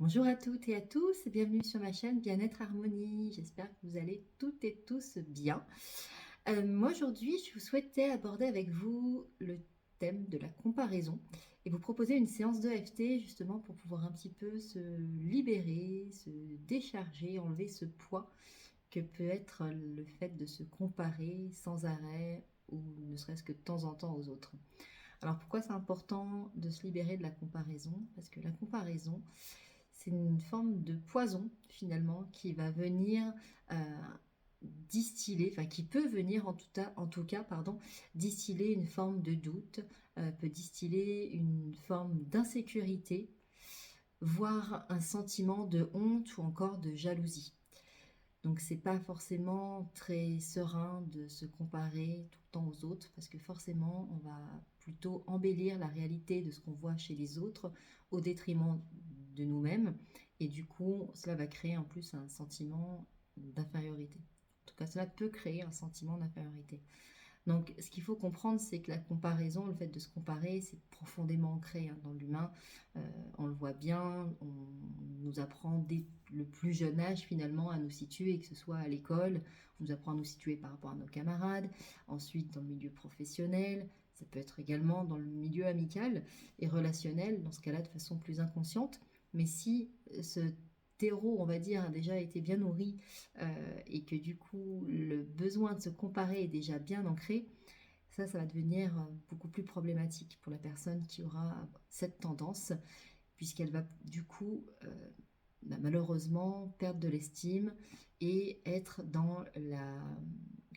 Bonjour à toutes et à tous et bienvenue sur ma chaîne Bien-être Harmonie. J'espère que vous allez toutes et tous bien. Moi aujourd'hui, je vous souhaitais aborder avec vous le thème de la comparaison et vous proposer une séance de d'EFT justement pour pouvoir un petit peu se libérer, se décharger, enlever ce poids que peut être le fait de se comparer sans arrêt ou ne serait-ce que de temps en temps aux autres. Alors pourquoi c'est important de se libérer de la comparaison? Parce que la comparaison, c'est une forme de poison finalement qui va venir euh, distiller, enfin qui peut venir en tout cas, pardon, distiller une forme de doute, peut distiller une forme d'insécurité, voire un sentiment de honte ou encore de jalousie. Donc c'est pas forcément très serein de se comparer tout le temps aux autres parce que forcément on va plutôt embellir la réalité de ce qu'on voit chez les autres au détriment de nous-mêmes et du coup cela va créer en plus un sentiment d'infériorité. En tout cas cela peut créer un sentiment d'infériorité. Donc, ce qu'il faut comprendre, c'est que la comparaison, le fait de se comparer, c'est profondément ancré dans l'humain. On le voit bien, on nous apprend dès le plus jeune âge finalement à nous situer, que ce soit à l'école, on nous apprend à nous situer par rapport à nos camarades, ensuite dans le milieu professionnel, ça peut être également dans le milieu amical et relationnel, dans ce cas-là de façon plus inconsciente. Mais si ce terreau, on va dire, a déjà été bien nourri et que du coup le besoin de se comparer est déjà bien ancré, ça va devenir beaucoup plus problématique pour la personne qui aura cette tendance, puisqu'elle va du coup malheureusement perdre de l'estime et être dans la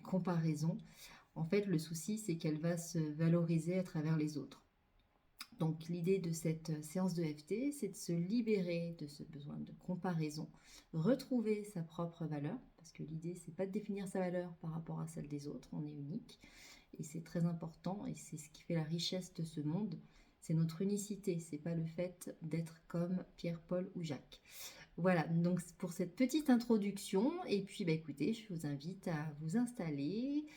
comparaison. En fait, le souci, c'est qu'elle va se valoriser à travers les autres. Donc l'idée de cette séance de FT, c'est de se libérer de ce besoin de comparaison, retrouver sa propre valeur, parce que l'idée, c'est pas de définir sa valeur par rapport à celle des autres, on est unique, et c'est très important, et c'est ce qui fait la richesse de ce monde, c'est notre unicité, c'est pas le fait d'être comme Pierre, Paul ou Jacques. Voilà, donc pour cette petite introduction, et puis écoutez, je vous invite à vous installer,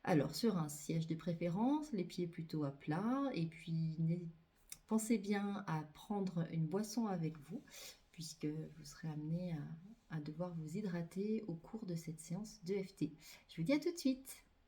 alors sur un siège de préférence, les pieds plutôt à plat, et puis pensez bien à prendre une boisson avec vous, puisque vous serez amené à devoir vous hydrater au cours de cette séance de FT. Je vous dis à tout de suite.